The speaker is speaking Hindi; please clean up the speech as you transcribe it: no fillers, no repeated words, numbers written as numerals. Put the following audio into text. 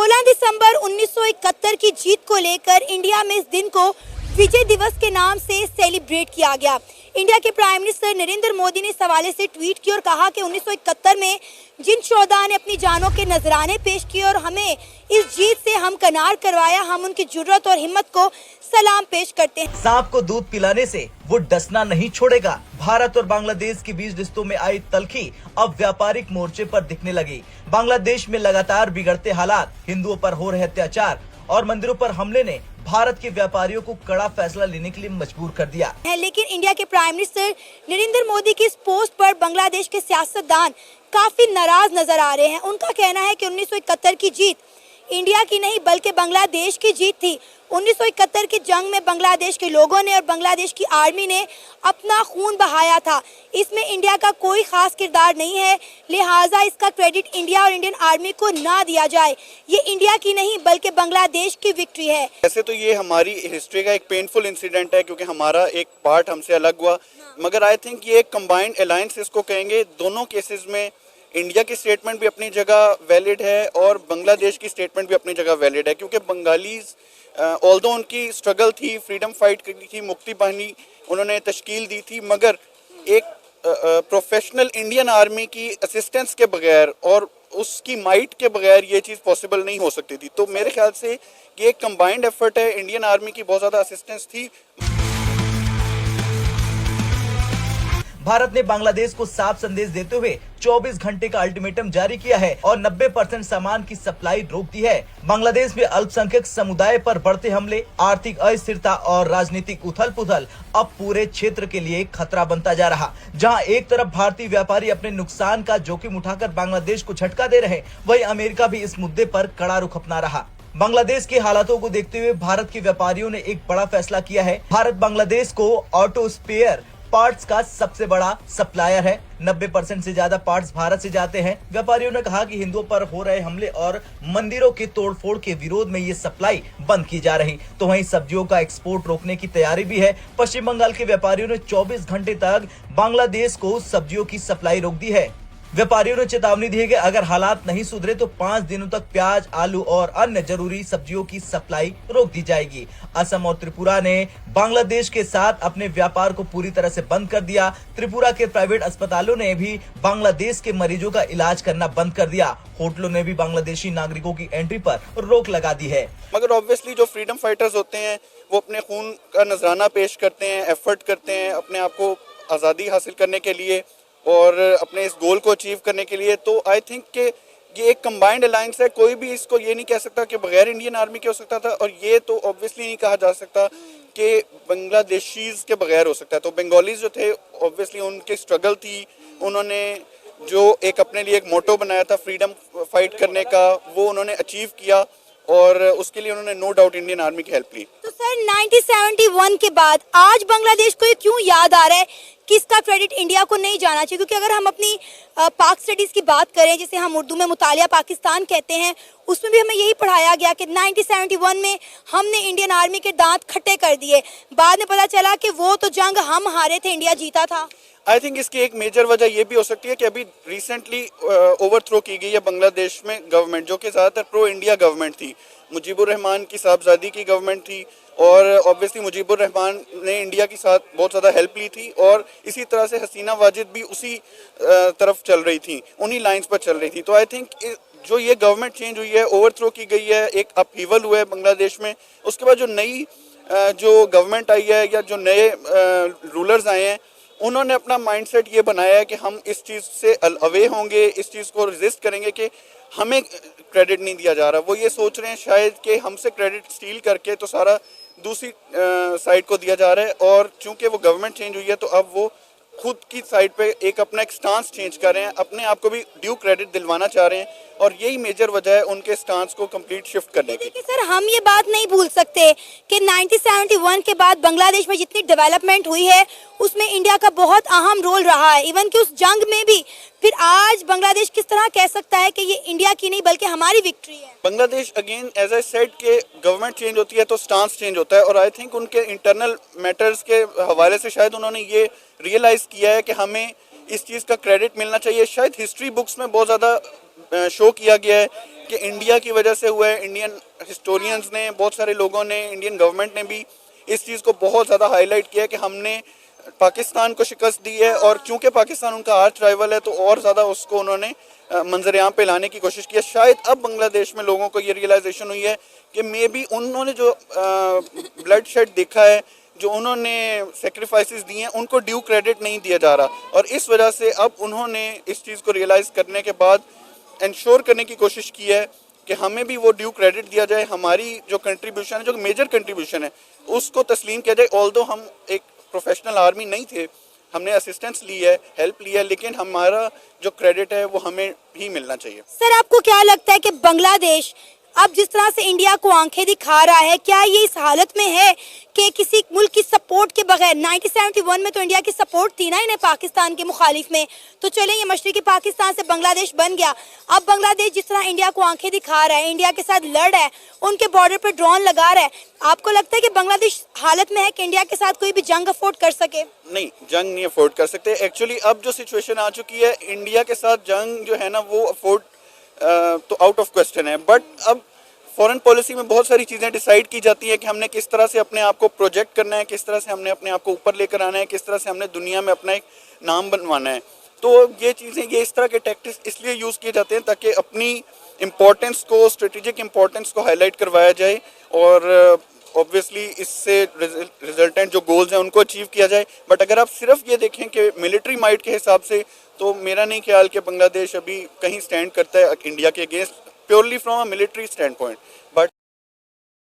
16 दिसंबर 1971 की जीत को लेकर इंडिया में इस दिन को विजय दिवस के नाम से सेलिब्रेट किया गया। इंडिया के प्राइम मिनिस्टर नरेंद्र मोदी ने इस हवाले से ट्वीट किया और कहा कि 1971 में जिन शोहदा ने अपनी जानों के नजराने पेश किए और हमें इस जीत से हमकनार करवाया, हम उनकी जुर्रत और हिम्मत को सलाम पेश करते हैं। सांप को दूध पिलाने से वो डसना नहीं छोड़ेगा। भारत और बांग्लादेश के बीच रिश्तों में आई तल्खी अब व्यापारिक मोर्चे पर दिखने लगी। बांग्लादेश में लगातार बिगड़ते हालात, हिंदुओं पर हो रहे अत्याचार और मंदिरों पर हमले ने भारत के व्यापारियों को कड़ा फैसला लेने के लिए मजबूर कर दिया है। लेकिन इंडिया के प्राइम मिनिस्टर नरेंद्र मोदी की इस पोस्ट पर बांग्लादेश के सियासतदान काफी नाराज नजर आ रहे हैं। उनका कहना है कि 1971 की जीत इंडिया की नहीं बल्कि बांग्लादेश की जीत थी। 1971 की जंग में बांग्लादेश के लोगों ने और बांग्लादेश की आर्मी ने अपना खून बहाया था। इसमें इंडिया का कोई खास किरदार नहीं है, लिहाजा इसका क्रेडिट इंडिया और इंडियन आर्मी को ना दिया जाए। ये इंडिया की नहीं बल्कि बांग्लादेश की विक्ट्री है। वैसे तो ये हमारी हिस्ट्री का एक पेनफुल इंसिडेंट है क्योंकि हमारा एक पार्ट हमसे अलग हुआ, मगर आई थिंक ये एक कंबाइंड अलायंस इसको कहेंगे। दोनों केसेस में इंडिया की स्टेटमेंट भी अपनी जगह वैलिड है और बांग्लादेश की स्टेटमेंट भी अपनी जगह वैलिड है, क्योंकि बंगालीज ऑल्दो उनकी स्ट्रगल थी, फ्रीडम फाइट की थी, मुक्ति बाहिनी उन्होंने तश्कील दी थी, मगर एक प्रोफेशनल इंडियन आर्मी की असिस्टेंस के बगैर और उसकी माइट के बगैर ये चीज़ पॉसिबल नहीं हो सकती थी। तो मेरे ख्याल से ये एक कंबाइंड एफर्ट है, इंडियन आर्मी की बहुत ज़्यादा असिस्टेंस थी। भारत ने बांग्लादेश को साफ संदेश देते हुए 24 घंटे का अल्टीमेटम जारी किया है और 90% सामान की सप्लाई रोक दी है। बांग्लादेश में अल्पसंख्यक समुदाय पर बढ़ते हमले, आर्थिक अस्थिरता और राजनीतिक उथल-पुथल अब पूरे क्षेत्र के लिए खतरा बनता जा रहा। जहां एक तरफ भारतीय व्यापारी अपने नुकसान का जोखिम उठाकर बांग्लादेश को झटका दे रहे, वहीं अमेरिका भी इस मुद्दे पर कड़ा रुख अपना रहा। बांग्लादेश के हालातों को देखते हुए भारत के व्यापारियों ने एक बड़ा फैसला किया है। भारत बांग्लादेश को ऑटो स्पेयर पार्ट्स का सबसे बड़ा सप्लायर है। 90% से ज्यादा पार्ट्स भारत से जाते हैं। व्यापारियों ने कहा कि हिंदुओं पर हो रहे हमले और मंदिरों के तोड़फोड़ के विरोध में ये सप्लाई बंद की जा रही। तो वहीं सब्जियों का एक्सपोर्ट रोकने की तैयारी भी है। पश्चिम बंगाल के व्यापारियों ने 24 घंटे तक बांग्लादेश को सब्जियों की सप्लाई रोक दी है। व्यापारियों ने चेतावनी दी है कि अगर हालात नहीं सुधरे तो 5 दिनों तक प्याज, आलू और अन्य जरूरी सब्जियों की सप्लाई रोक दी जाएगी। असम और त्रिपुरा ने बांग्लादेश के साथ अपने व्यापार को पूरी तरह से बंद कर दिया। त्रिपुरा के प्राइवेट अस्पतालों ने भी बांग्लादेश के मरीजों का इलाज करना बंद कर दिया। होटलों ने भी बांग्लादेशी नागरिकों की एंट्री पर रोक लगा दी है। मगर ऑब्वियसली जो फ्रीडम फाइटर्स होते हैं वो अपने खून का नजराना पेश करते हैं, एफर्ट करते हैं अपने आप को आज़ादी हासिल करने के लिए और अपने इस गोल को अचीव करने के लिए। तो आई थिंक कि ये एक कंबाइंड अलायंस है। कोई भी इसको ये नहीं कह सकता कि बगैर इंडियन आर्मी के हो सकता था, और ये तो ऑब्वियसली नहीं कहा जा सकता कि बांग्लादेशीज के बगैर हो सकता है। तो बंगालीज जो थे ऑब्वियसली उनकी स्ट्रगल थी, उन्होंने जो एक अपने लिए एक मोटो बनाया था फ्रीडम फाइट करने का, वो उन्होंने अचीव किया और उसके लिए उन्होंने नो डाउट इंडियन आर्मी की हेल्प ली। तो सर 1971 के बाद आज बांग्लादेश को ये क्यों याद आ रहा है कि इसका क्रेडिट इंडिया को नहीं जाना चाहिए? क्योंकि अगर हम अपनी पाक स्टडीज की बात करें, जिसे हम उर्दू में मुतालिया पाकिस्तान कहते हैं, उसमें भी हमें यही पढ़ाया गया कि 1971 में हमने इंडियन आर्मी के दांत खट्टे कर दिए। बाद में पता चला कि वो तो जंग हम हारे थे, इंडिया जीता था। आई थिंक इसकी एक मेजर वजह ये भी हो सकती है कि अभी रिसेंटली ओवरथ्रो की गई है बांग्लादेश में गवर्नमेंट, जो कि ज़्यादातर प्रो इंडिया गवर्नमेंट थी। मुजीबुर रहमान की साहबजादी की गवर्नमेंट थी और ऑब्वियसली मुजीबुर रहमान ने इंडिया के साथ बहुत ज़्यादा हेल्प ली थी और इसी तरह से हसीना वाजिद भी उसी तरफ चल रही थी, उन्हीं लाइंस पर चल रही थी। तो आई थिंक जो ये गवर्नमेंट चेंज हुई है, ओवरथ्रो की गई है, एक अपहीवल हुआ है बांग्लादेश में, उसके बाद जो नई जो गवर्नमेंट आई है या जो नए रूलर्स आए हैं, उन्होंने अपना माइंडसेट ये बनाया है कि हम इस चीज़ से अवे होंगे, इस चीज़ को रेजिस्ट करेंगे कि हमें क्रेडिट नहीं दिया जा रहा। वो ये सोच रहे हैं शायद कि हमसे क्रेडिट स्टील करके तो सारा दूसरी साइड को दिया जा रहा है, और चूंकि वो गवर्नमेंट चेंज हुई है तो अब वो खुद की साइड पे एक अपना एक स्टांस चेंज कर रहे हैं, अपने आप को भी ड्यू क्रेडिट दिलवाना चाह रहे हैं, और यही मेजर वजह है उनके स्टांस को कंप्लीट शिफ्ट करने की। देखिए सर, हम ये बात नहीं भूल सकते कि 1971 के बाद बांग्लादेश में जितनी डेवलपमेंट हुई है उसमें इंडिया का बहुत अहम रोल रहा है। इवन कि उस जंग में भी फिर आज बांग्लादेश किस तरह कह सकता है कि ये इंडिया की नहीं बल्कि हमारी विक्ट्री है? Bangladesh again as I said के गवर्नमेंट चेंज होती है तो स्टांस चेंज होता है, और आई थिंक उनके इंटरनल मैटर्स के हवाले से शायद उन्होंने ये रियलाइज़ किया है कि हमें इस चीज़ का क्रेडिट मिलना चाहिए। शायद हिस्ट्री बुक्स में बहुत ज़्यादा शो किया गया है कि इंडिया की वजह से हुआ है। इंडियन हिस्टोरियंस ने, बहुत सारे लोगों ने, इंडियन गवर्नमेंट ने भी इस चीज़ को बहुत ज़्यादा हाईलाइट किया है कि हमने पाकिस्तान को शिकस्त दी है, और चूंकि पाकिस्तान उनका आर्च राइवल है तो और ज़्यादा उसको उन्होंने मंजरेआम पे लाने की कोशिश की है। शायद अब बांग्लादेश में लोगों को ये रियलाइजेशन हुई है कि मे बी उन्होंने जो ब्लड शेड देखा है, जो उन्होंने सेक्रीफाइसेस दिए हैं, उनको ड्यू क्रेडिट नहीं दिया जा रहा, और इस वजह से अब उन्होंने इस चीज़ को रियलाइज़ करने के बाद इंश्योर करने की कोशिश की है कि हमें भी वो ड्यू क्रेडिट दिया जाए, हमारी जो कंट्रीब्यूशन है, जो मेजर कंट्रीब्यूशन है, उसको तस्लीम किया जाए। ऑल्दो हम एक प्रोफेशनल आर्मी नहीं थे, हमने असिस्टेंस ली है, हेल्प ली है, लेकिन हमारा जो क्रेडिट है वो हमें ही मिलना चाहिए। सर, आपको क्या लगता है कि बांग्लादेश अब जिस तरह से इंडिया को आंखें दिखा रहा है, क्या ये इस हालत में है कि किसी मुल्क की सपोर्ट के बगैर, 1971 में तो इंडिया की सपोर्ट थी ना इन्हें पाकिस्तान के मुखालिफ में, तो चले ये मशरकी पाकिस्तान से बांग्लादेश बन गया। अब बांग्लादेश जिस तरह इंडिया को आंखें दिखा रहा है, इंडिया के साथ लड़ रहा है, उनके बॉर्डर पर ड्रोन लगा रहा है, आपको लगता है कि बांग्लादेश हालत में है कि इंडिया के साथ कोई भी जंग अफोर्ड कर सके? नहीं, जंग नहीं अफोर्ड कर सकते। एक्चुअली अब जो सिचुएशन आ चुकी है, इंडिया के साथ जंग जो है ना वो अफोर्ड तो आउट ऑफ क्वेश्चन है। बट अब फॉरेन पॉलिसी में बहुत सारी चीज़ें डिसाइड की जाती है कि हमने किस तरह से अपने आप को प्रोजेक्ट करना है, किस तरह से हमने अपने आप को ऊपर लेकर आना है, किस तरह से हमने दुनिया में अपना एक नाम बनवाना है। तो ये चीज़ें, ये इस तरह के टैक्टिक्स इसलिए यूज़ किए जाते हैं ताकि अपनी इम्पोर्टेंस को, स्ट्रेटेजिक इम्पोर्टेंस को हाईलाइट करवाया जाए, और ऑब्वियसली इससे रिजल्टेंट जो गोल्स हैं उनको अचीव किया जाए। बट अगर आप सिर्फ ये देखें कि मिलिट्री माइट के हिसाब से, तो मेरा नहीं ख्याल कि बांग्लादेश अभी कहीं स्टैंड करता है इंडिया के against, purely from a military stand point.